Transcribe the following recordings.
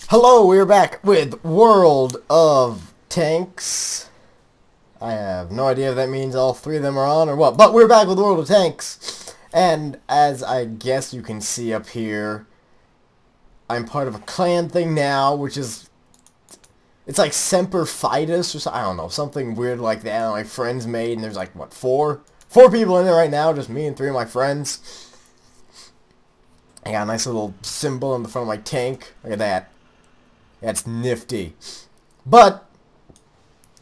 Hello, we're back with World of Tanks. I have no idea if that means all three of them are on or what, but we're back with World of Tanks. And as I guess you can see up here, I'm part of a clan thing now, which is, it's like Semper Fides or something, I don't know, something weird like that my friends made, and there's like, what, four people in there right now, just me and three of my friends. I got a nice little symbol on the front of my tank, look at that. That's nifty. But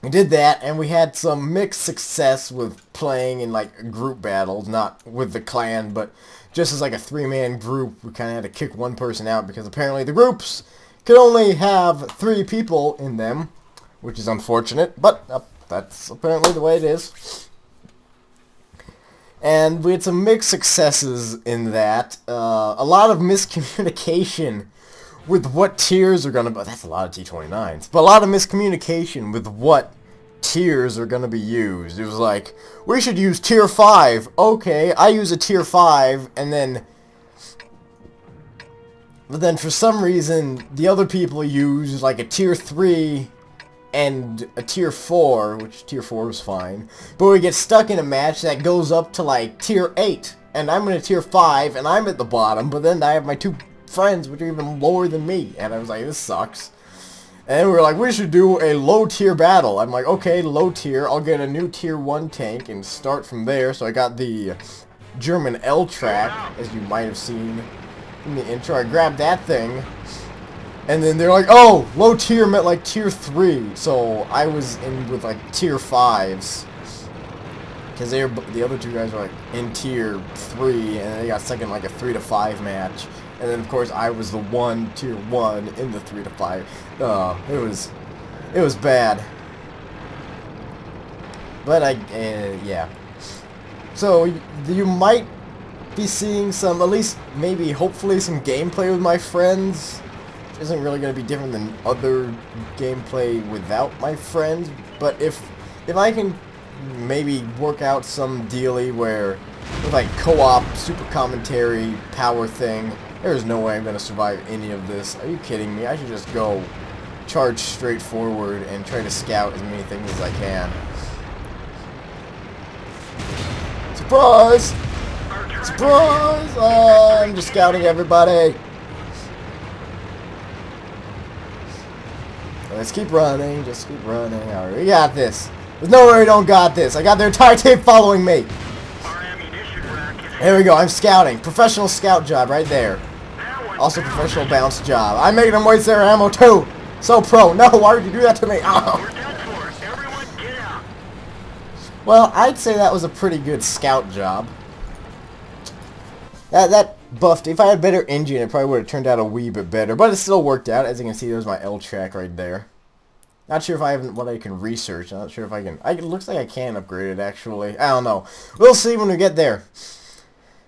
we did that, and we had some mixed success with playing in like group battles, not with the clan, but just as like a three-man group. We kind of had to kick one person out because apparently the groups could only have 3 people in them, which is unfortunate, but that's apparently the way it is. And we had some mixed successes in that. A lot of miscommunication with what tiers are going to be. That's a lot of T29s. But a lot of miscommunication with what tiers are going to be used. It was like, we should use tier 5. Okay, I use a tier 5, and then... But then for some reason, the other people use like a tier 3 and a tier 4, which tier 4 is fine. But we get stuck in a match that goes up to like tier 8. And I'm in a tier 5, and I'm at the bottom, but then I have my 2 friends which are even lower than me, and I was like, this sucks. And we were like, we should do a low tier battle. I'm like, okay, low tier, I'll get a new tier 1 tank and start from there. So I got the German L-Track, as you might have seen in the intro. I grabbed that thing, and then they're like, oh, low tier meant like tier 3. So I was in with like tier 5s, because the other 2 guys were like in tier 3, and they got stuck in like a 3 to 5 match. And then of course I was the tier 1 in the 3 to 5. It was bad. But yeah. So you might be seeing some, at least maybe hopefully some gameplay with my friends. Which isn't really going to be different than other gameplay without my friends. But if I can maybe work out some dealy where with like co-op, super commentary, power thing, there's no way I'm going to survive any of this. Are you kidding me? I should just go charge straight forward and try to scout as many things as I can. Surprise! Surprise! Oh, I'm just scouting everybody. Let's keep running. Just keep running. Alright, we got this. There's no way we don't got this. I got their entire team following me. There we go. I'm scouting. Professional scout job right there. Also professional bounce job. I'm making them waste their ammo too. So pro. No, why would you do that to me? Oh. Well, I'd say that was a pretty good scout job. That buffed. If I had a better engine, it probably would have turned out a wee bit better. But it still worked out. As you can see, there's my L-Track right there. Not sure if I have what I can research. I'm not sure if I can. It looks like I can upgrade it, actually. I don't know. We'll see when we get there.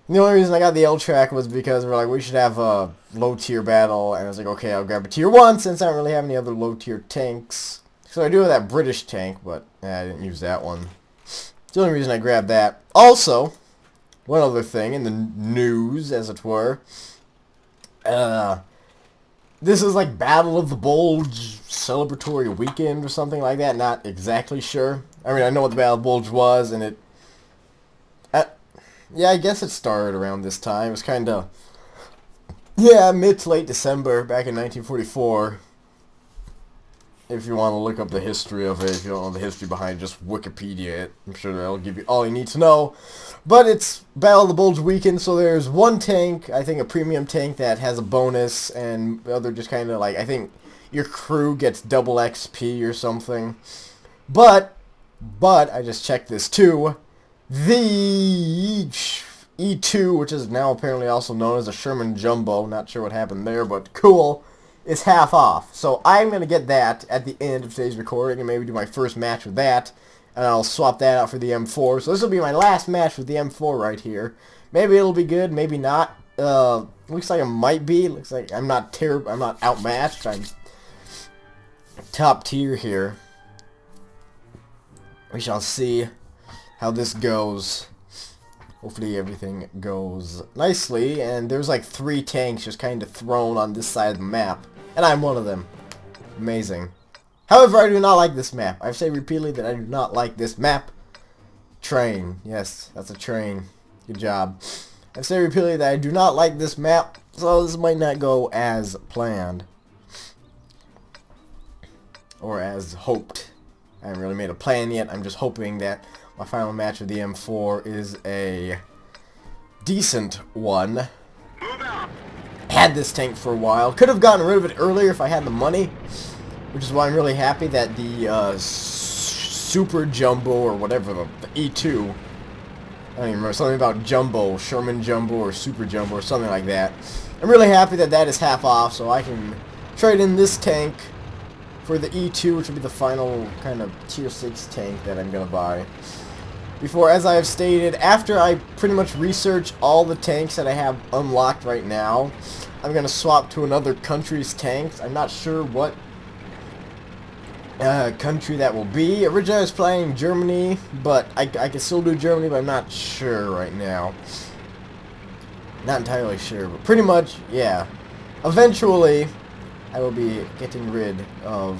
The only reason I got the L-Track was because we're like, we should have a low-tier battle, and I was like, okay, I'll grab a tier 1 since I don't really have any other low-tier tanks. So I do have that British tank, but I didn't use that one. It's the only reason I grabbed that. Also, one other thing in the news, as it were, this is like Battle of the Bulge celebratory weekend or something like that, not exactly sure. I mean, I know what the Battle of the Bulge was, and it... yeah, I guess it started around this time. It was kind of, yeah, mid to late December back in 1944. If you want to look up the history of it, if you don't know the history behind it, just Wikipedia it. I'm sure that'll give you all you need to know. But it's Battle of the Bulge weekend, so there's one tank, I think a premium tank that has a bonus, and the other just kind of like, I think your crew gets double XP or something. But, I just checked this too. The E2, which is now apparently also known as a Sherman Jumbo, not sure what happened there, but cool, is half off. So I'm going to get that at the end of today's recording and maybe do my first match with that, and I'll swap that out for the M4. So this will be my last match with the M4 right here. Maybe it'll be good, maybe not. Looks like it might be. Looks like I'm not terrible. I'm not outmatched. I'm top tier here. We shall see how this goes. Hopefully everything goes nicely, and there's like 3 tanks just kind of thrown on this side of the map. And I'm one of them. Amazing. However, I do not like this map. I've said repeatedly that I do not like this map. Train. Yes, that's a train. Good job. I've said repeatedly that I do not like this map, so this might not go as planned. Or as hoped. I haven't really made a plan yet. I'm just hoping that my final match of the M4 is a decent one. Had this tank for a while. Could have gotten rid of it earlier if I had the money. Which is why I'm really happy that the Super Jumbo or whatever, the E2. I don't even remember. Something about Jumbo. Sherman Jumbo or Super Jumbo or something like that. I'm really happy that that is half off so I can trade in this tank for the E2, which will be the final kind of tier 6 tank that I'm going to buy. Before, as I have stated, after I pretty much research all the tanks that I have unlocked right now, I'm going to swap to another country's tanks. I'm not sure what country that will be. Originally I was playing Germany, but I can still do Germany, but I'm not sure right now. Not entirely sure, but pretty much, yeah. Eventually, I will be getting rid of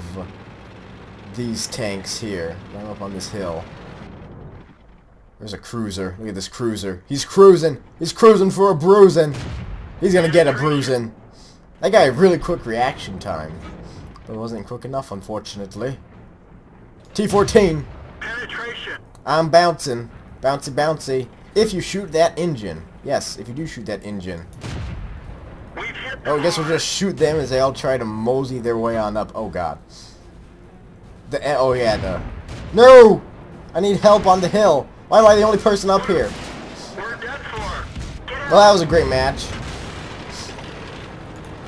these tanks here. I'm up on this hill. There's a cruiser. Look at this cruiser. He's cruising. He's cruising for a bruising. He's gonna get a bruising. That guy had really quick reaction time. But it wasn't quick enough, unfortunately. T-14. Penetration. I'm bouncing. Bouncy, bouncy. If you shoot that engine. Yes, if you do shoot that engine. Oh, I guess we'll just shoot them as they all try to mosey their way on up. Oh, God. Oh, yeah, No! I need help on the hill. Why am I the only person up here? We're dead for. Well, that was a great match.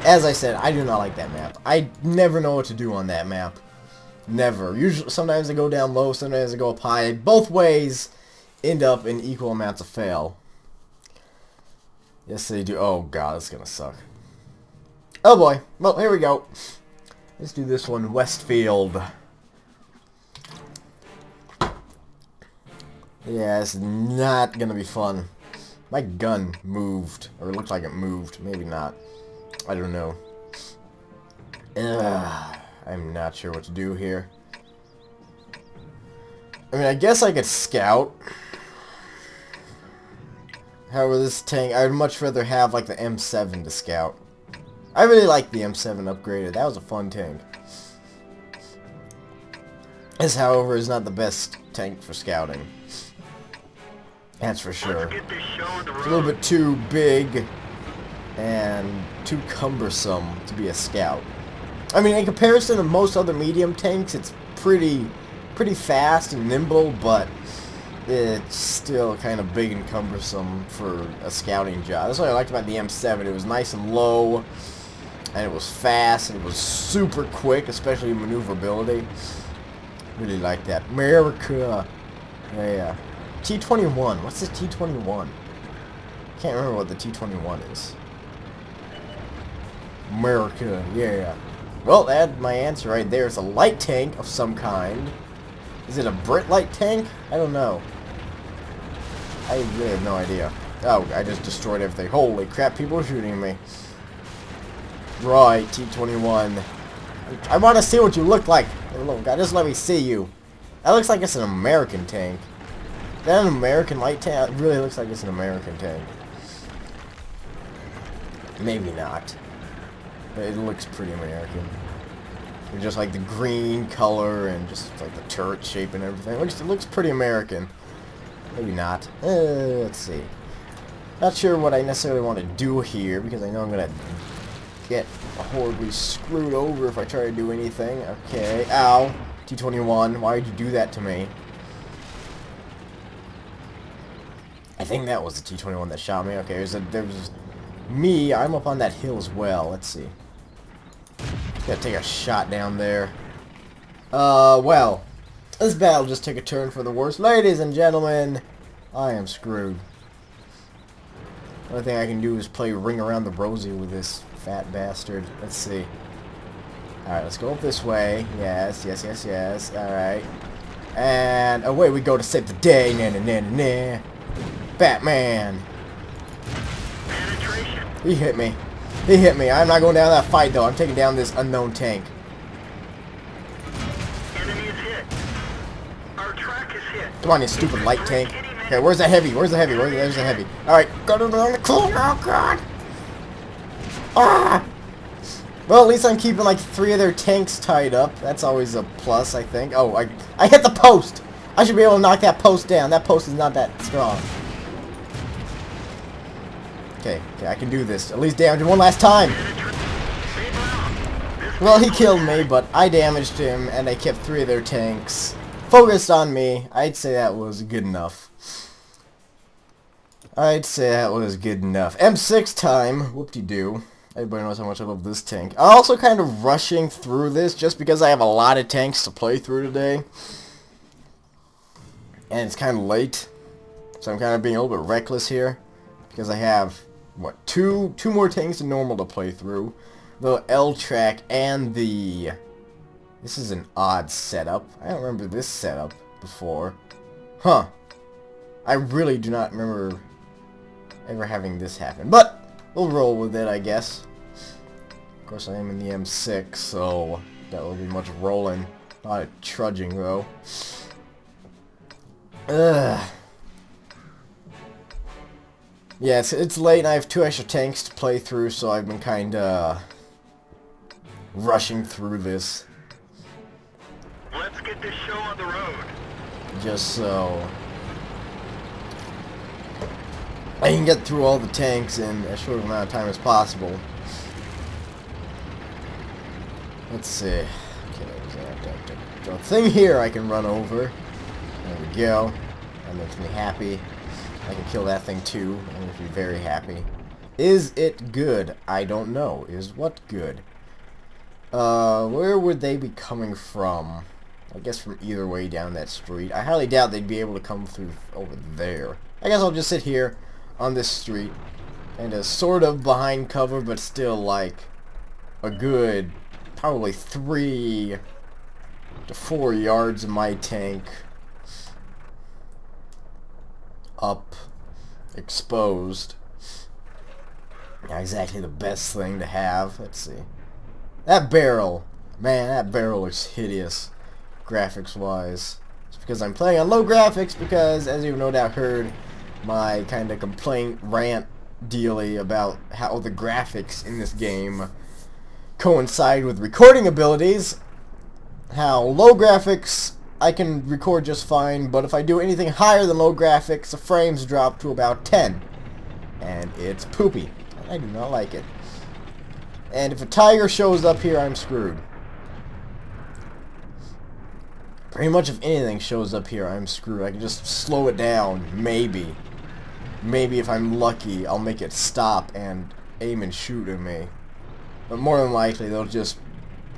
As I said, I do not like that map. I never know what to do on that map. Never. Usually, sometimes I go down low, sometimes I go up high. Both ways end up in equal amounts of fail. Yes, they do. Oh, God, it's gonna suck. Oh, boy. Well, here we go. Let's do this one. Westfield. Yeah, it's not gonna be fun. My gun moved. Or it looked like it moved. Maybe not. I don't know. I'm not sure what to do here. I mean, I guess I could scout. However, this tank, I would much rather have like the M7 to scout. I really like the M7 upgraded. That was a fun tank. This, however, is not the best tank for scouting. That's for sure. It's a little bit too big and too cumbersome to be a scout. I mean, in comparison to most other medium tanks, it's pretty fast and nimble, but it's still kind of big and cumbersome for a scouting job. That's what I liked about the M7. It was nice and low, and it was fast, and it was super quick, especially maneuverability. Really like that. America. Yeah. T-21. What's the T-21? Can't remember what the T-21 is. America. Yeah. Well, that's my answer right there. It's a light tank of some kind. Is it a Brit light tank? I don't know. I really have no idea. Oh, I just destroyed everything. Holy crap, people are shooting me. Right, T-21. I want to see what you look like. Look, just let me see you. That looks like it's an American tank. Is that an American light tank? It really looks like it's an American tank. Maybe not. But it looks pretty American. And just like the green color and just like the turret shape and everything. It looks pretty American. Maybe not. Let's see. Not sure what I necessarily want to do here because I know I'm going to get horribly screwed over if I try to do anything. Okay. Ow. T-21. Why did you do that to me? I think that was the T-21 that shot me. Okay, there was me. I'm up on that hill as well. Let's see. Gotta take a shot down there. Well, this battle just took a turn for the worse. Ladies and gentlemen, I am screwed. The only thing I can do is play Ring Around the Rosie with this fat bastard. Let's see. Alright, let's go up this way. Yes. Alright. And away we go to save the day. Batman. He hit me. He hit me. I'm not going down that fight, though. I'm taking down this unknown tank. Enemy is hit. Our track is hit. Come on, you stupid light tank. Okay, where's the heavy? Where's the heavy? There's the heavy. Alright, got him on the corner. Oh, God. Ah! Well, at least I'm keeping like 3 of their tanks tied up. That's always a plus, I think. Oh, I hit the post! I should be able to knock that post down. That post is not that strong. Okay, I can do this. At least damage him one last time. Well, he killed me, but I damaged him, and I kept 3 of their tanks focused on me. I'd say that was good enough. M6 time. Whoop-de-doo. Everybody knows how much I love this tank. I'm also kind of rushing through this just because I have a lot of tanks to play through today. And it's kind of late. So I'm kind of being a little bit reckless here. Because I have, what, two more tanks than normal to play through. The L-Track and the... This is an odd setup. I don't remember this setup before. Huh. I really do not remember ever having this happen. But we'll roll with it, I guess. Of course, I am in the M6, so that will be much rolling. A lot of trudging, though. Ugh. Yeah, it's late, and I have 2 extra tanks to play through, so I've been kinda rushing through this. Let's get this show on the road. Just so I can get through all the tanks in as short amount of time as possible. Let's see. Okay, there's a thing here I can run over. There we go. That makes me happy. I can kill that thing too. That makes me very happy. Is it good? I don't know. Is what good? Where would they be coming from? I guess from either way down that street. I highly doubt they'd be able to come through over there. I guess I'll just sit here on this street, and sort of behind cover, but still like a good probably 3 to 4 yards of my tank up, exposed. Not exactly the best thing to have. Let's see. That barrel, man, that barrel looks hideous, graphics-wise. It's because I'm playing on low graphics, because, as you've no doubt heard, my kind of complaint rant dealy about how the graphics in this game coincide with recording abilities. How low graphics, I can record just fine, but if I do anything higher than low graphics, the frames drop to about 10. And it's poopy. I do not like it. And if a tiger shows up here, I'm screwed. Pretty much if anything shows up here, I'm screwed. I can just slow it down, maybe. Maybe if I'm lucky, I'll make it stop and aim and shoot at me. But more than likely, they'll just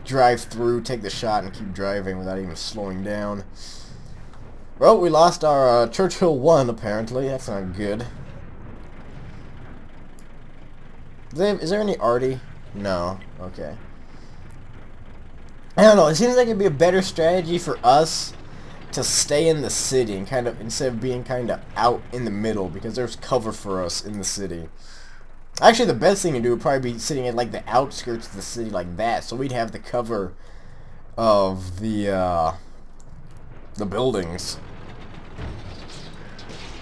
drive through, take the shot, and keep driving without even slowing down. Well, we lost our Churchill 1, apparently. That's not good. Is there any arty? No. Okay. I don't know. It seems like it'd be a better strategy for us to stay in the city and kind of, instead of being kind of out in the middle, because there's cover for us in the city. Actually, the best thing to do would probably be sitting at like the outskirts of the city like that, so we'd have the cover of the buildings,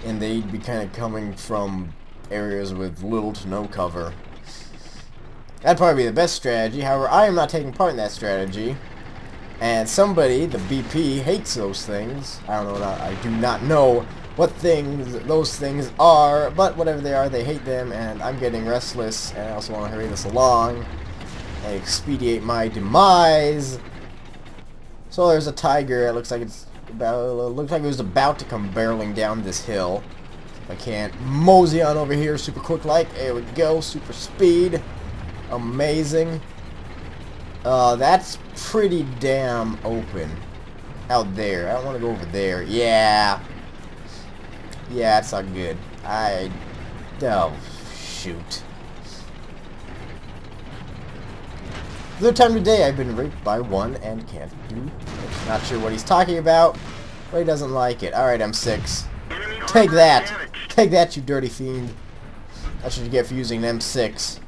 and they'd be kind of coming from areas with little to no cover. That'd probably be the best strategy. However, I am not taking part in that strategy. And somebody, the BP, hates those things. I do not know what things those things are, but whatever they are, they hate them, and I'm getting restless, and I also want to hurry this along and expedite my demise. So there's a tiger. It looks like it was about to come barreling down this hill. If I can't mosey on over here super quick like, there we go, super speed. Amazing. That's pretty damn open out there. I don't want to go over there. Yeah, it's not good. Oh, shoot. Third time today I've been raped by one and can't do it. Not sure what he's talking about, but he doesn't like it. Alright, M6. Take that. Take that, you dirty fiend. That's what you get for using an M6.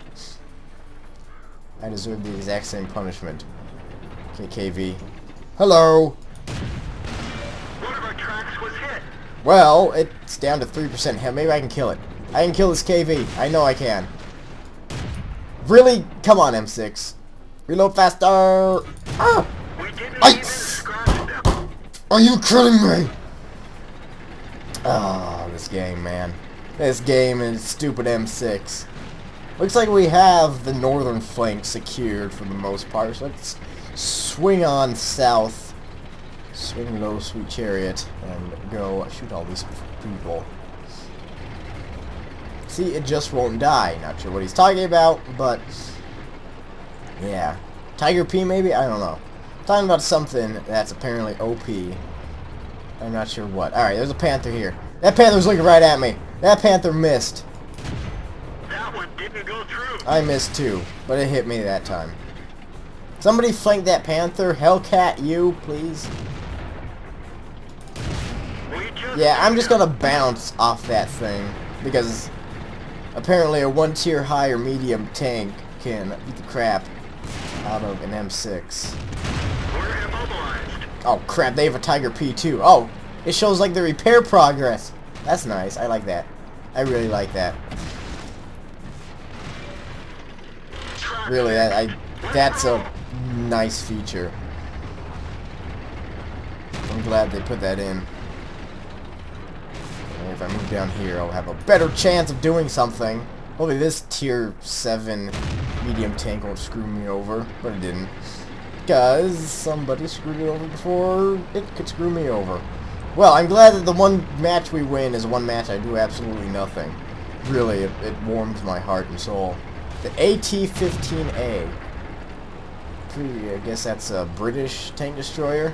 I deserve the exact same punishment. Okay, KV. Hello! One of our tracks was hit. Well, it's down to 3% hit. Maybe I can kill it. I can kill this KV. I know I can. Really? Come on, M6. Reload faster! Ah! We didn't even scratch them. Are you kidding me? Oh, this game, man. This game and stupid M6. Looks like we have the northern flank secured for the most part. So let's swing on south. Swing low, sweet chariot, and go shoot all these people. See, it just won't die. Not sure what he's talking about, but yeah. Tiger P maybe? I don't know. Talking about something that's apparently OP. I'm not sure what. Alright, there's a panther here. That panther's looking right at me. That panther missed. That one didn't go through. I missed too, but it hit me that time. Somebody flank that panther. Hellcat, you, please. Yeah, I'm just gonna bounce off that thing because apparently a 1 tier higher medium tank can beat the crap out of an M6. We're immobilized. Oh crap, they have a Tiger P too. Oh, it shows like the repair progress. That's nice. I like that. I really like that. Really, that's a nice feature. I'm glad they put that in. And if I move down here, I'll have a better chance of doing something. Hopefully this tier 7 medium tank won't screw me over, but it didn't. Because somebody screwed it over before it could screw me over. Well, I'm glad that the one match we win is one match I do absolutely nothing. Really, it warms my heart and soul. The AT-15A. I guess that's a British tank destroyer.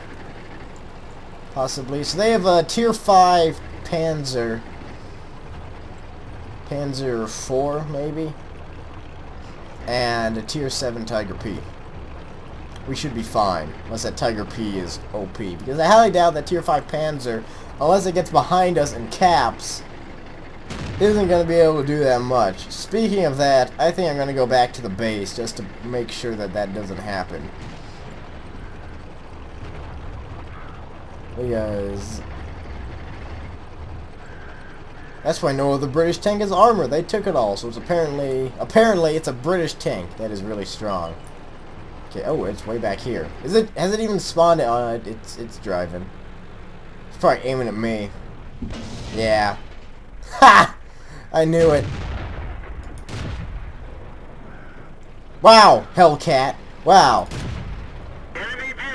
Possibly. So they have a tier 5 Panzer 4 maybe, and a tier 7 Tiger P. We should be fine, unless that Tiger P is OP, because I highly doubt that tier 5 Panzer, unless it gets behind us and caps, isn't going to be able to do that much. Speaking of that, I think I'm going to go back to the base just to make sure that that doesn't happen. Because that's why no other British tank has armor. They took it all, so it's apparently it's a British tank that is really strong. Okay, oh, it's way back here. Has it even spawned? It's driving. It's probably aiming at me. Yeah. Ha! I knew it. Wow, Hellcat. Wow.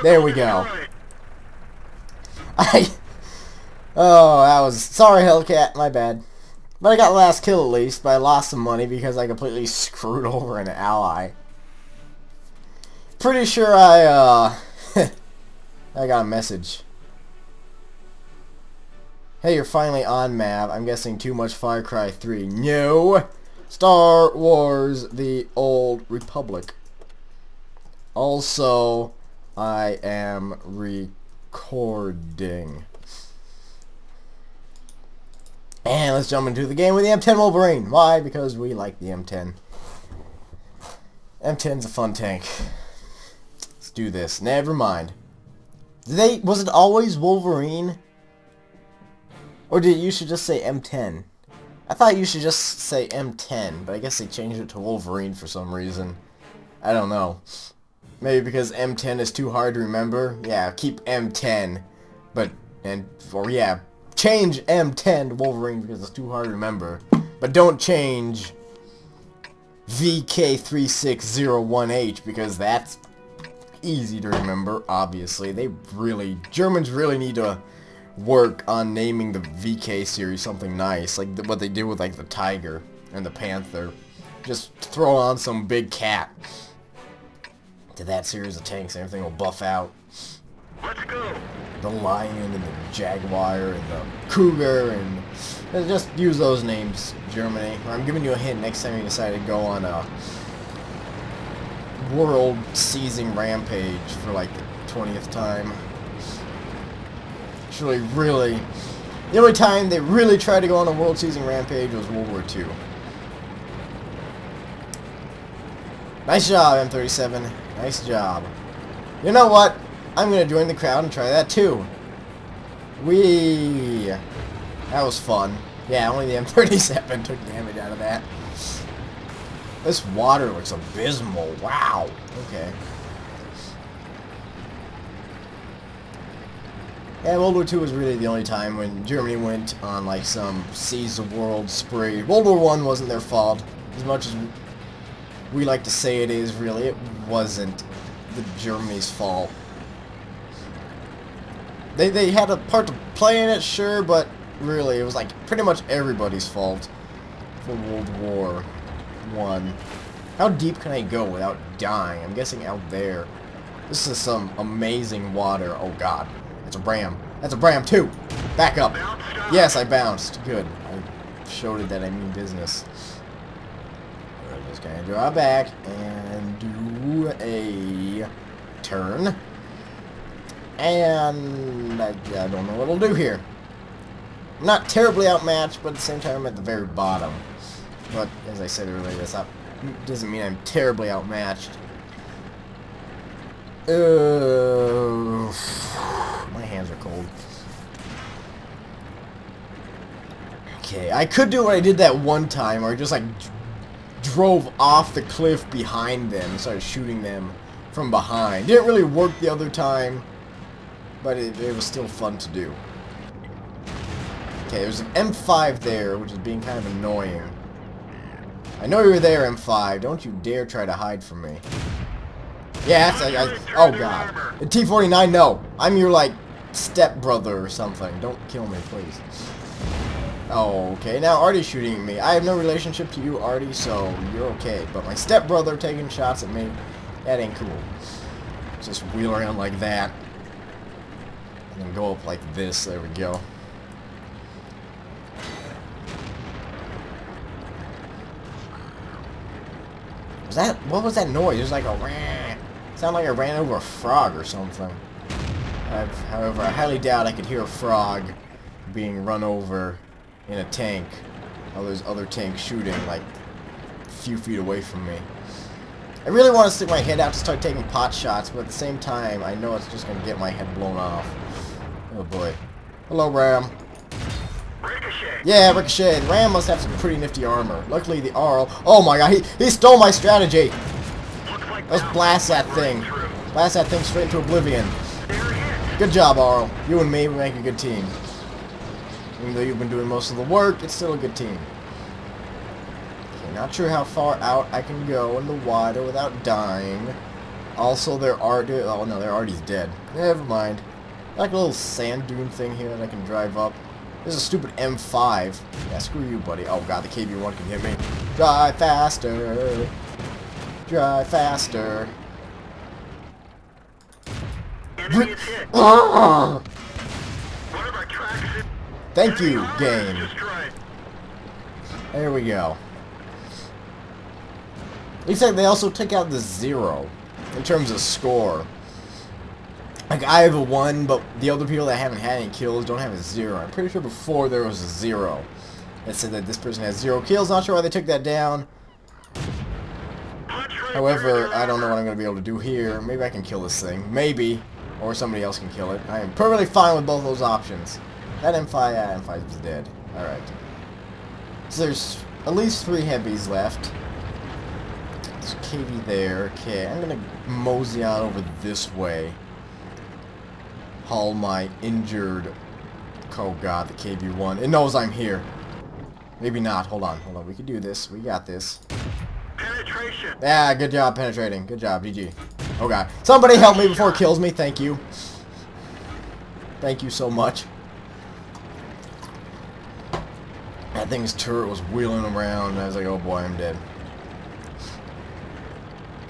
There we go. Oh, that was... Sorry, Hellcat. My bad. But I got the last kill at least, but I lost some money because I completely screwed over an ally. Pretty sure I got a message. Hey, you're finally on, Mav. I'm guessing too much Far Cry 3. No! Star Wars The Old Republic. Also, I am recording. And let's jump into the game with the M10 Wolverine. Why? Because we like the M10. M10's a fun tank. Let's do this. Never mind. Was it always Wolverine? Or did you should just say M10? I thought you should just say M10, but I guess they changed it to Wolverine for some reason. I don't know. Maybe because M10 is too hard to remember? Yeah, keep M10. Change M10 to Wolverine because it's too hard to remember. But don't change VK3601H because that's easy to remember, obviously. Germans really need to work on naming the VK series something nice, like what they did with like the Tiger and the Panther. Just throw on some big cat to that series of tanks and everything will buff out. Let's go. The Lion and the Jaguar and the Cougar, and just use those names, Germany. I'm giving you a hint next time you decide to go on a world seizing rampage for like the 20th time. Actually, really, the only time they really tried to go on a world seizing rampage was World War II. Nice job, M37. Nice job. You know what? I'm gonna join the crowd and try that too. Whee! That was fun. Yeah, only the M37 took damage out of that. This water looks abysmal. Wow. Okay. Yeah, World War II was really the only time when Germany went on like some seize the world spree. World War I wasn't their fault. As much as we like to say it is, really, it wasn't the Germany's fault. They had a part to play in it, sure, but really, it was like pretty much everybody's fault for World War I. How deep can I go without dying? I'm guessing out there. This is some amazing water. Oh god. That's a Bram. That's a Bram too! Back up! Yes, I bounced. Good. I showed it that I mean business. We're just gonna draw back and do a turn. And I don't know what I'll do here. I'm not terribly outmatched, but at the same time I'm at the very bottom. But as I said earlier, that doesn't mean I'm terribly outmatched. My hands are cold. Okay, I could do what I did that one time, where I just like drove off the cliff behind them and started shooting them from behind. Didn't really work the other time, but it was still fun to do. Okay, there's an M5 there, which is being kind of annoying. I know you're there, M5. Don't you dare try to hide from me. Yeah, that's... oh, God. The T-49, no. I'm your, like, stepbrother or something. Don't kill me, please. Oh, okay. Now Artie's shooting at me. I have no relationship to you, Artie, so you're okay. But my stepbrother taking shots at me, that ain't cool. Just wheel around like that. And then go up like this. There we go. What was that noise? It was like a rah. Sounded like I ran over a frog or something. However, I highly doubt I could hear a frog being run over in a tank. While there's other tanks shooting like a few feet away from me. I really want to stick my head out to start taking pot shots, but at the same time, I know it's just going to get my head blown off. Oh boy. Hello, Ram. Ricochet. Yeah, Ricochet. The Ram must have some pretty nifty armor. Luckily, the Arl... oh my god, he stole my strategy! Let's blast that thing. Blast that thing straight into oblivion. Good job, Arl. You and me, we make a good team. Even though you've been doing most of the work, it's still a good team. Okay, not sure how far out I can go in the water without dying. Also, there are... oh no, there Artie's dead. Never mind. Like a little sand dune thing here that I can drive up. This is a stupid M5. Yeah, screw you, buddy. Oh god, the KB-1 can hit me. Drive faster. Drive faster. Enemy is hit. One of our tracks is... Thank you, enemy armor game. is destroyed. There we go. Looks like they also took out the 0 in terms of score. Like, I have a 1, but the other people that haven't had any kills don't have a 0. I'm pretty sure before there was a 0. It said that this person has 0 kills. Not sure why they took that down. However, I don't know what I'm going to be able to do here. Maybe I can kill this thing. Maybe. Or somebody else can kill it. I am perfectly fine with both those options. That M5, yeah, M5 is dead. Alright. So there's at least 3 heavies left. There's KV there. Okay, I'm going to mosey on over this way. Haul my injured... oh god, the KB-1. It knows I'm here. Maybe not. Hold on. Hold on. We can do this. We got this. Penetration. Yeah, good job penetrating. Good job, GG. Oh god. Somebody help me before it kills me. Thank you. Thank you so much. That thing's turret was wheeling around, and I was like, oh boy, I'm dead.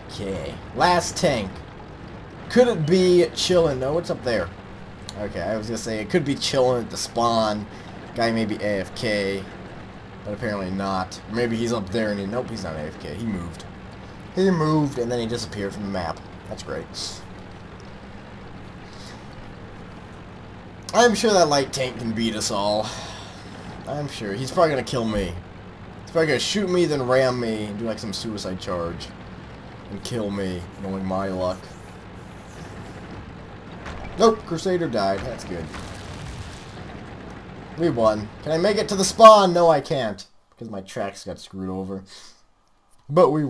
Okay. Last tank. Could it be chilling? No, what's up there? Okay, I was gonna say it could be chilling at the spawn. Guy may be AFK, but apparently not. Or maybe he's up there and he... nope, he's not AFK. He moved. He moved and then he disappeared from the map. That's great. I'm sure that light tank can beat us all. I'm sure. He's probably gonna kill me. He's probably gonna shoot me, then ram me, and do like some suicide charge. and kill me, knowing my luck. Nope, Crusader died. That's good. We won. Can I make it to the spawn? No, I can't. Because my tracks got screwed over. But we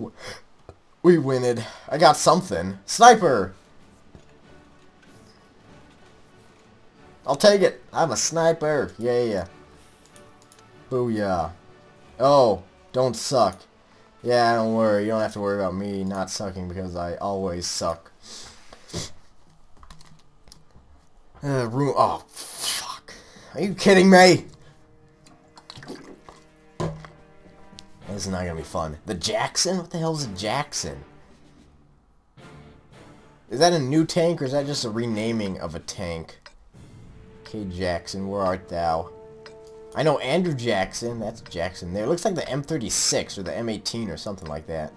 winned. I got something. Sniper! I'll take it. I'm a sniper. Yeah. Booyah. Oh, don't suck. Yeah, don't worry. You don't have to worry about me not sucking because I always suck. Oh, fuck. Are you kidding me? This is not gonna be fun. The Jackson? What the hell is a Jackson? Is that a new tank or is that just a renaming of a tank? Okay, Jackson, where art thou? I know Andrew Jackson. That's Jackson there. It looks like the M36 or the M18 or something like that.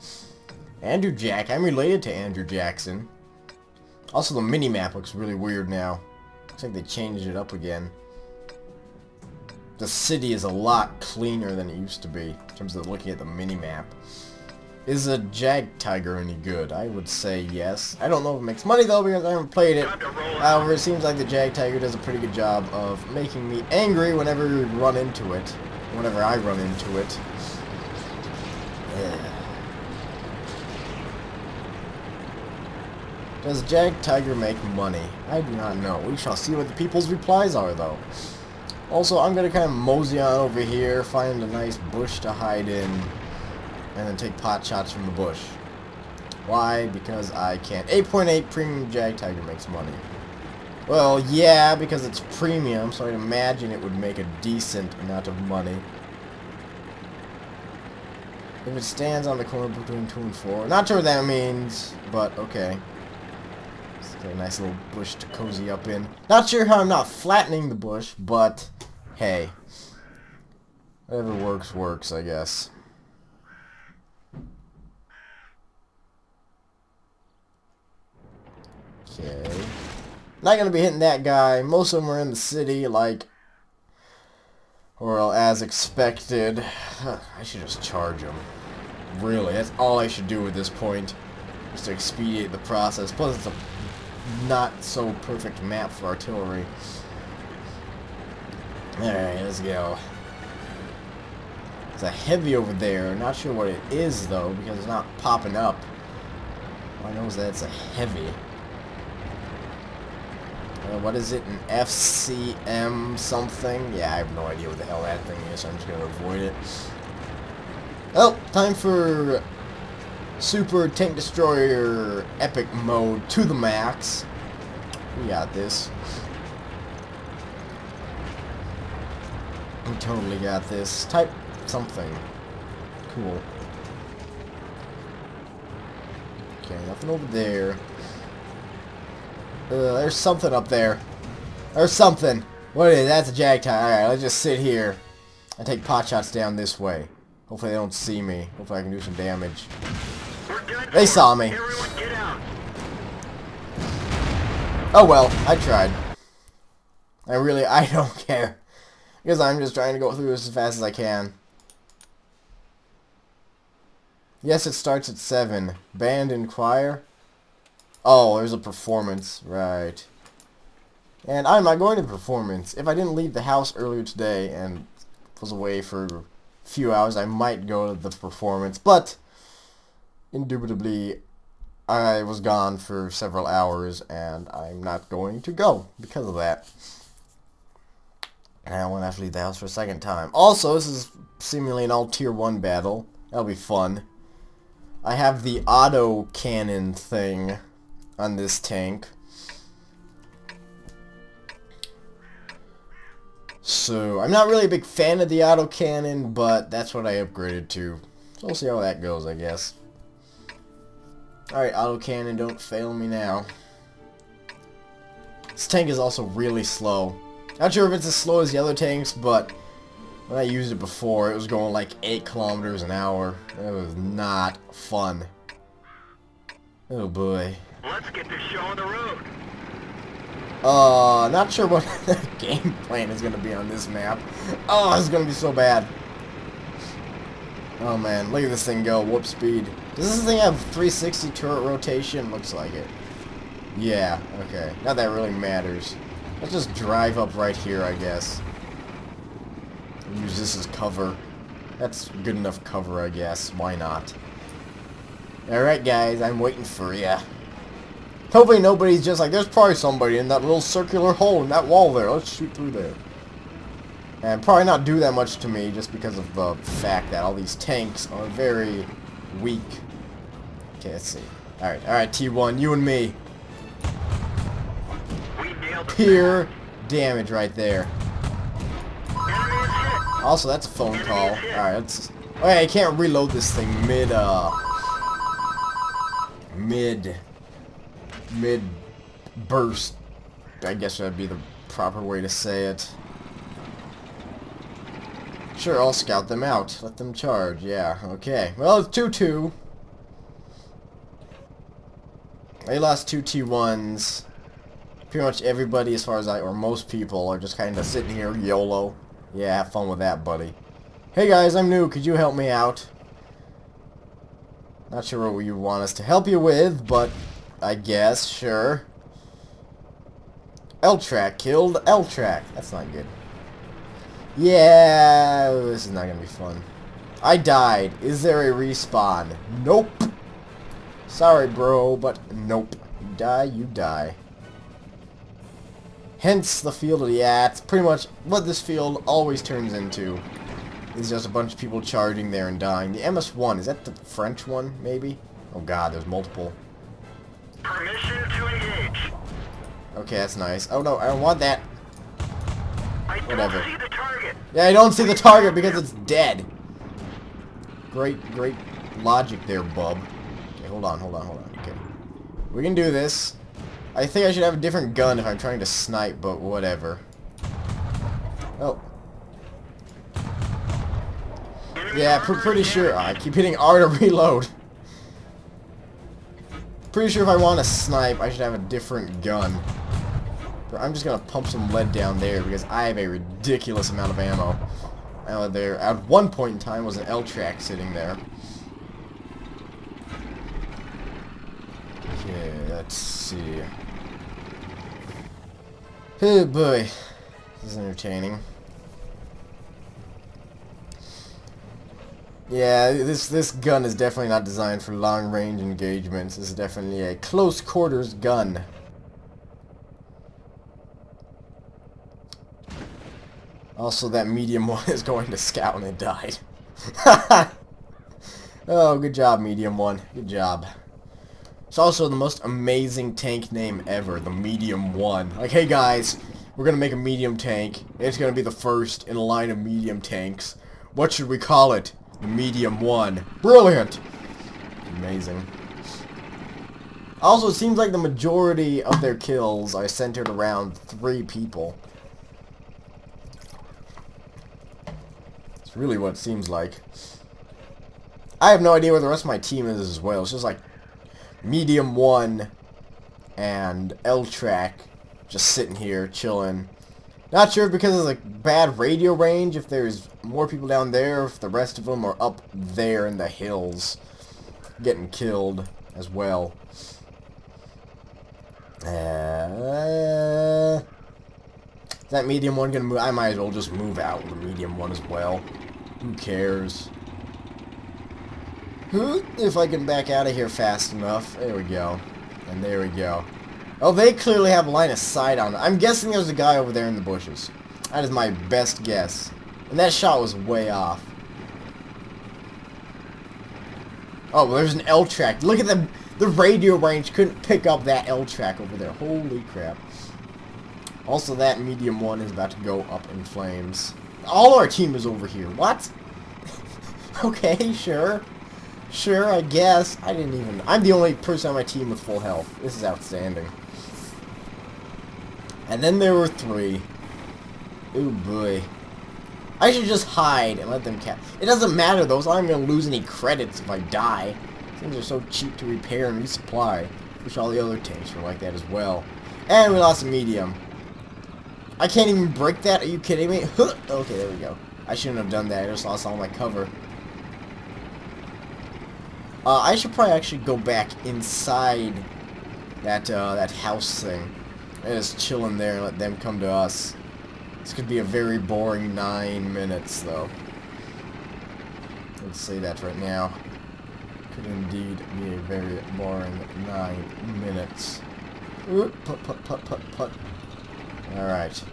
Andrew Jack. I'm related to Andrew Jackson. Also, the mini-map looks really weird now. Looks like they changed it up again. The city is a lot cleaner than it used to be in terms of looking at the mini-map. Is a Jagdtiger any good? I would say yes. I don't know if it makes money though because I haven't played it. However, it seems like the Jagdtiger does a pretty good job of making me angry whenever we run into it. Whenever I run into it. Yeah. Does Jagdtiger make money? I do not know. We shall see what the people's replies are though. Also, I'm going to kind of mosey on over here, find a nice bush to hide in, and then take pot shots from the bush. Why? Because I can't. 8.8 premium Jagdtiger makes money. Well, yeah, because it's premium, so I'd imagine it would make a decent amount of money. If it stands on the corner between 2 and 4. Not sure what that means, but okay. It's got a nice little bush to cozy up in. Not sure how I'm not flattening the bush, but hey. Whatever works, works, I guess. Okay. Not gonna be hitting that guy. Most of them are in the city, like, or as expected. I should just charge him. Really, that's all I should do at this point, just to expedite the process. Plus, it's a not so perfect map for artillery. Alright, let's go. There's a heavy over there. Not sure what it is, though, because it's not popping up. All I know is that it's a heavy. What is it? An FCM something? Yeah, I have no idea what the hell that thing is, so I'm just going to avoid it. Well, time for Super Tank Destroyer Epic Mode to the max. We got this. We totally got this. Type something. Cool. Okay, nothing over there. There's something up there. There's something. What is it? That's a Jagdtiger. Alright, let's just sit here and take pot shots down this way. Hopefully they don't see me. Hopefully I can do some damage. They saw me. Everyone get out. Oh well, I tried. I don't care. Because I'm just trying to go through this as fast as I can. Yes, it starts at 7. Band and choir. Oh, there's a performance. Right. And I'm not going to the performance. If I didn't leave the house earlier today and was away for a few hours, I might go to the performance. But, indubitably, I was gone for several hours, and I'm not going to go because of that. And I won't have to leave the house for a second time. Also, this is seemingly an all tier 1 battle. That'll be fun. I have the auto cannon thing on this tank. So, I'm not really a big fan of the autocannon, but that's what I upgraded to. So we'll see how that goes, I guess. Alright, autocannon, don't fail me now. This tank is also really slow. Not sure if it's as slow as the other tanks, but when I used it before, it was going like 8 kilometers an hour. It was not fun. Oh boy. Let's get this show on the road. Not sure what the game plan is going to be on this map. Oh, this is going to be so bad. Oh man, look at this thing go. Warp speed. Does this thing have 360 turret rotation? Looks like it. Yeah, okay. Not that really matters. Let's just drive up right here, I guess. Use this as cover. That's good enough cover, I guess. Why not? Alright, guys, I'm waiting for ya. Hopefully nobody's just like, there's probably somebody in that little circular hole in that wall there. Let's shoot through there. And probably not do that much to me just because of the fact that all these tanks are very weak. Okay, let's see. Alright, T1, you and me. We nailed the Pure damage right there. enemy is hit. Also, that's a phone call. Alright, let's... Okay, I can't reload this thing mid burst. I guess that'd be the proper way to say it. Sure, I'll scout them out. Let them charge. Yeah, okay. Well, it's 2-2. They lost 2 T1s. Pretty much everybody, as far as or most people, are just kind of sitting here, YOLO. Yeah, have fun with that, buddy. Hey guys, I'm new. Could you help me out? Not sure what you want us to help you with, but I guess, sure. L-Track killed L-Track. That's not good. Yeah, this is not gonna be fun. I died. Is there a respawn? Nope. Sorry, bro, but nope. You die, you die. Hence the field of... Yeah, it's pretty much what this field always turns into. It's just a bunch of people charging there and dying. The MS-1, is that the French one, maybe? Oh god, there's multiple. Permission to engage. Okay, that's nice. Oh no, I don't want that. I Whatever. don't see the target. Yeah, I don't see the target because it's dead. Great logic there, bub. Okay, hold on. Okay. We can do this. I think I should have a different gun if I'm trying to snipe, but whatever. Oh. Yeah, pretty sure. I keep hitting R to reload. Pretty sure if I want to snipe, I should have a different gun. But I'm just gonna pump some lead down there because I have a ridiculous amount of ammo. There, at one point in time, was an L-Track sitting there. Okay, let's see. Oh boy, this is entertaining. Yeah, this gun is definitely not designed for long-range engagements. This is definitely a close-quarters gun. Also, that medium one is going to scout and it died. Oh, good job, medium one. Good job. It's also the most amazing tank name ever, the medium one. Like, hey guys, we're gonna make a medium tank. It's gonna be the first in a line of medium tanks. What should we call it? The medium one. Brilliant! Amazing. Also, it seems like the majority of their kills are centered around 3 people. It's really what it seems like. I have no idea where the rest of my team is as well. It's just like medium one and L-Track just sitting here chilling. Not sure because of like bad radio range, if there's more people down there, if the rest of them are up there in the hills getting killed as well. Is that medium one gonna move? I might as well just move out with the medium one as well. Who cares? If I can back out of here fast enough. There we go. And there we go. Oh, they clearly have a line of sight on it. I'm guessing there's a guy over there in the bushes. That is my best guess. And that shot was way off. Oh, well, there's an L-Track. Look at the radio range couldn't pick up that L-Track over there. Holy crap. Also, that medium one is about to go up in flames. All our team is over here. What? Okay, sure. Sure, I guess. I'm the only person on my team with full health. This is outstanding. And then there were 3. Oh boy. I should just hide and let them catch. It doesn't matter though, so I'm not going to lose any credits if I die. Things are so cheap to repair and resupply. Wish all the other tanks were like that as well. And we lost a medium. I can't even break that? Are you kidding me? Okay, there we go. I shouldn't have done that. I just lost all my cover. I should probably actually go back inside that house thing. And just chill in there and let them come to us. This could be a very boring 9 minutes, though. Let's say that right now. Could indeed be a very boring 9 minutes. Oop, put. Alright.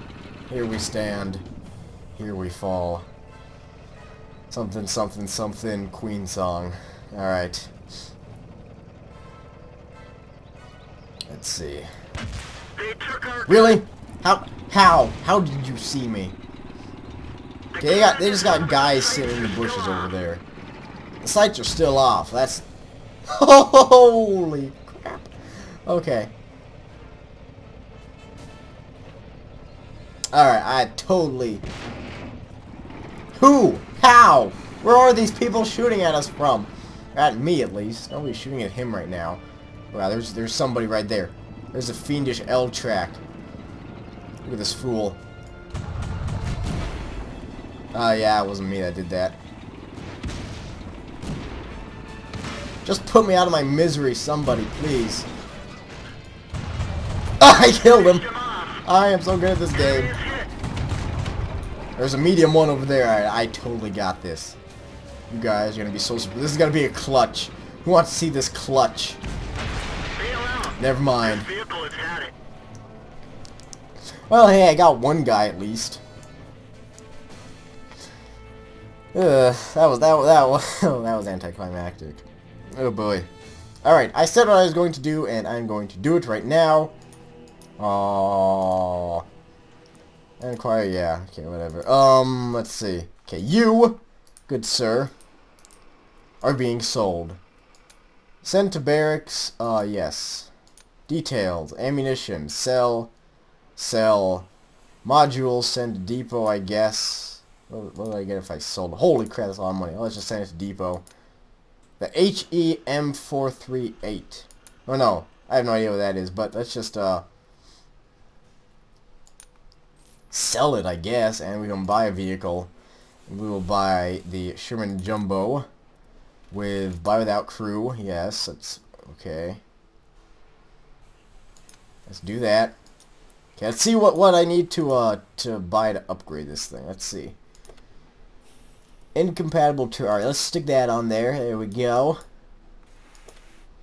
Here we stand. Here we fall. Something, something, something, Queen song. Alright. Let's see. They took our... Really? How did you see me? Okay, they just got guys sitting in the bushes over there. The sights are still off. That's... Holy crap. Okay. Alright, I totally... Who? How? Where are these people shooting at us from? At me, at least. Nobody's shooting at him right now. Wow, there's somebody right there. There's a fiendish L track. Look at this fool. Yeah, it wasn't me that did that. Just put me out of my misery, somebody, please. I killed him! I am so good at this game. There's a medium one over there. Alright, I totally got this. You guys are gonna be so... This is gonna be a clutch. Who wants to see this clutch? Never mind. Well, hey, I got one guy at least. That was anticlimactic. Oh boy. Alright, I said what I was going to do, and I'm going to do it right now. Aww. Inquire, yeah. Okay, whatever. Let's see. Okay, you, good sir, are being sold. Sent to barracks, yes. Details, ammunition, sell, modules, send to depot, I guess. What would I get if I sold? Holy crap, that's a lot of money. Let's just send it to depot. The HEM438. Oh no, I have no idea what that is, but let's just, sell it, I guess, and we can buy a vehicle. We will buy the Sherman Jumbo with buy without crew. Yes, that's okay. Let's do that. Okay, let's see what I need to buy to upgrade this thing. Let's see. Incompatible to... Alright, let's stick that on there. There we go.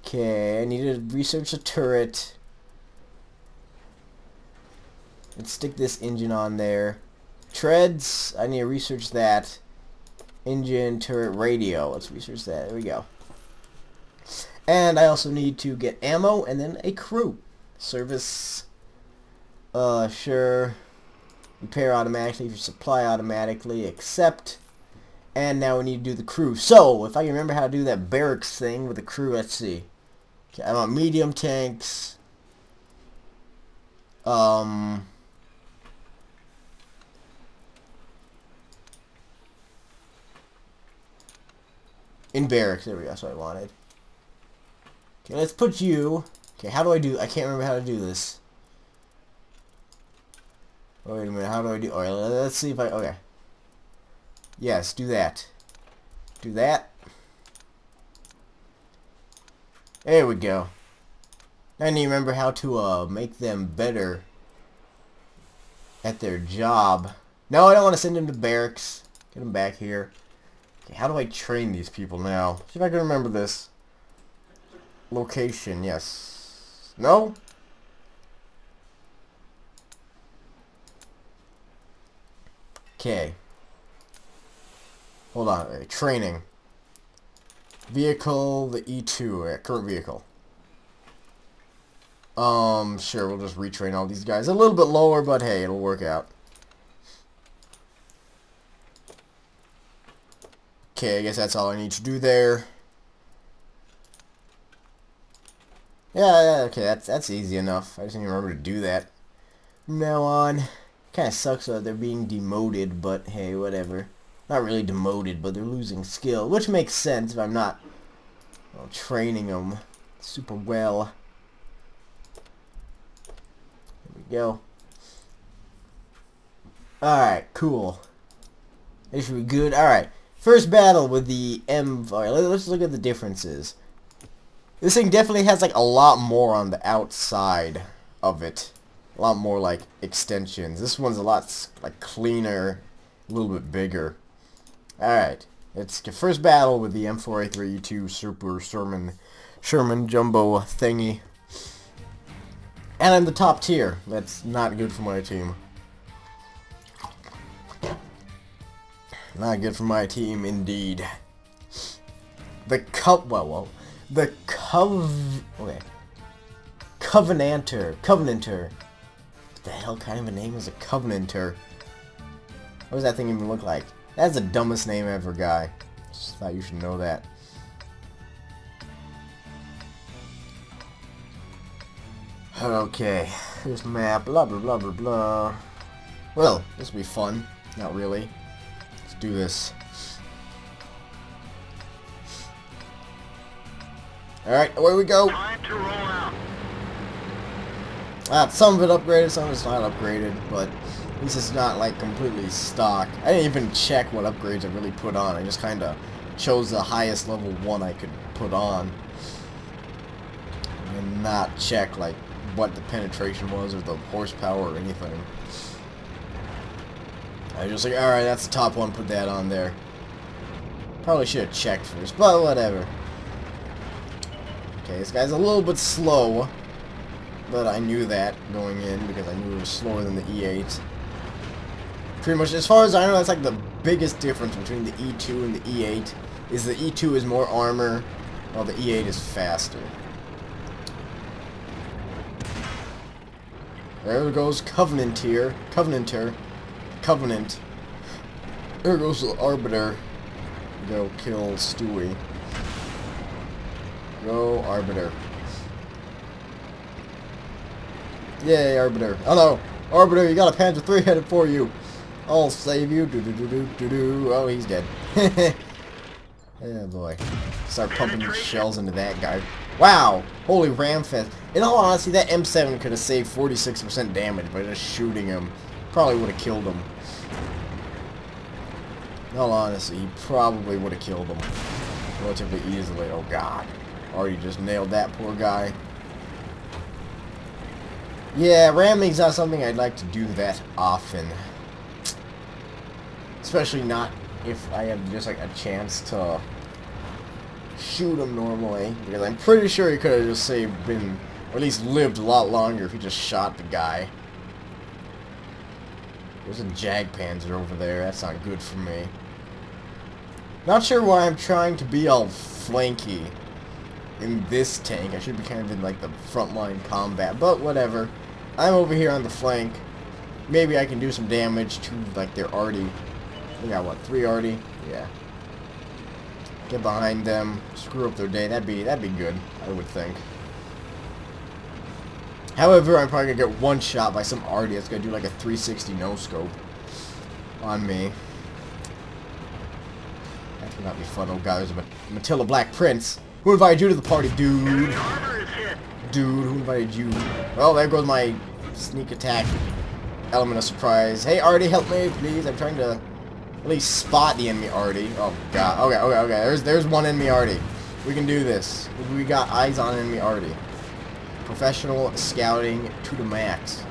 Okay, I need to research a turret. Let's stick this engine on there. Treads, I need to research that. Engine, turret, radio. Let's research that. There we go. And I also need to get ammo and then a crew. Service, sure. Repair automatically, if you supply automatically, accept. And now we need to do the crew. So, if I can remember how to do that barracks thing with the crew, let's see. Okay, I want medium tanks. In barracks, there we go, that's what I wanted. Okay, let's put you... Okay, how do I do... I can't remember how to do this. Oh, wait a minute, how do I do... Alright, let's see if I... Okay. Yes, do that. Do that. There we go. I need to remember how to make them better at their job. No, I don't want to send them to barracks. Get them back here. Okay, how do I train these people now? See if I can remember this. Location, yes. No? Okay. Hold on. Training. Vehicle, the E2. Current vehicle. Sure, we'll just retrain all these guys. A little bit lower, but hey, it'll work out. Okay, I guess that's all I need to do there. Yeah, okay, that's easy enough. I just need to remember to do that. From now on, kind of sucks that they're being demoted, but hey, whatever. Not really demoted, but they're losing skill, which makes sense if I'm not training them super well. There we go. Alright, cool. This should be good. Alright, first battle with the M... Alright, let's look at the differences. This thing definitely has like a lot more on the outside of it. A lot more like extensions. This one's a lot like cleaner, a little bit bigger. Alright, it's the first battle with the M4A3E2 Super Sherman Jumbo thingy. And I'm the top tier. That's not good for my team. Not good for my team, indeed. The Covenanter. What the hell kind of a name is a Covenanter? What does that thing even look like? That's the dumbest name ever, guy. Just thought you should know that. Okay, this map, blah blah blah blah blah. Well, this will be fun. Not really. Let's do this. Alright, away we go. Time to roll out. Some of it upgraded, some of it's not upgraded, but at least it's not like completely stock. I didn't even check what upgrades I really put on. I just kind of chose the highest level one I could put on. And not check like what the penetration was or the horsepower or anything. I was just like, alright, that's the top one, put that on there. Probably should have checked first, but whatever. Okay, this guy's a little bit slow, but I knew that going in because I knew it was slower than the E8. Pretty much, as far as I know, that's like the biggest difference between the E2 and the E8, is the E2 is more armor, while the E8 is faster. There goes Covenanter. Covenant. There goes the Arbiter. Go kill Stewie. Go Arbiter. Yay, Arbiter. Oh no! Arbiter, you got a Panzer III headed for you. I'll save you. Do. Oh, he's dead. Oh boy. Start pumping shells into that guy. Wow! Holy Ramfest. In all honesty, that M7 could have saved 46% damage by just shooting him. Probably would have killed him. In all honesty, he probably would have killed him relatively easily. Oh god. Already just nailed that poor guy. Yeah, ramming's not something I'd like to do that often. Especially not if I have just like a chance to shoot him normally. Because I'm pretty sure he could have just been, or at least lived a lot longer if he just shot the guy. There's a Jagdpanzer over there. That's not good for me. Not sure why I'm trying to be all flanky in this tank. I should be kind of in like the frontline combat, but whatever. I'm over here on the flank. Maybe I can do some damage to like their arty. We got what, 3 arty? Yeah. Get behind them, screw up their day. That'd be good, I would think. However, I'm probably gonna get one shot by some arty that's gonna do like a 360 no scope on me. That would not be fun. Oh god, there's a Matilla Black Prince. Who invited you to the party, dude? Dude, who invited you? Well, there goes my sneak attack element of surprise. Hey, arty, help me, please. I'm trying to at least spot the enemy arty. Oh god. Okay. There's one enemy arty. We can do this. We got eyes on enemy arty. Professional scouting to the max.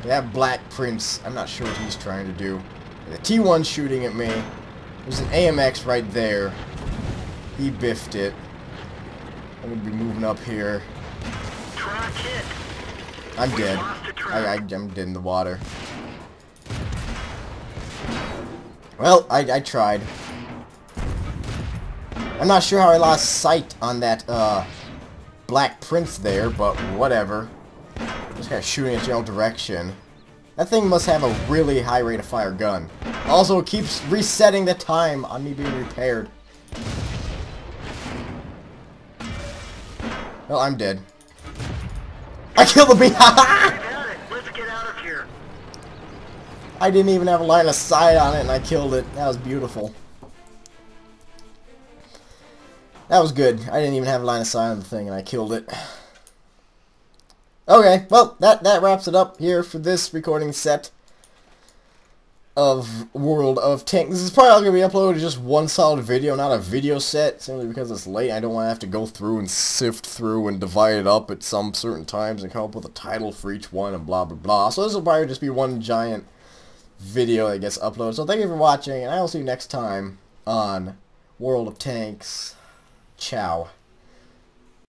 That Black Prince, I'm not sure what he's trying to do. The T1's shooting at me. There's an AMX right there. He biffed it. I'm gonna be moving up here. I'm dead. I'm dead in the water. Well, I tried. I'm not sure how I lost sight on that Black Prince there, but whatever. Just kind of shooting in general direction. That thing must have a really high rate of fire gun. Also, it keeps resetting the time on me being repaired. Well, I'm dead. I killed the bee! Let's get out of here. I didn't even have a line of sight on it and I killed it. That was beautiful. That was good. I didn't even have a line of sight on the thing and I killed it. Okay, well, that wraps it up here for this recording set. of World of Tanks. This is probably going to be uploaded just one solid video, not a video set, simply because it's late. I don't want to have to go through and sift through and divide it up at some certain times and come up with a title for each one and blah blah blah. So this will probably just be one giant video that gets uploaded. So thank you for watching, and I will see you next time on World of Tanks. Ciao.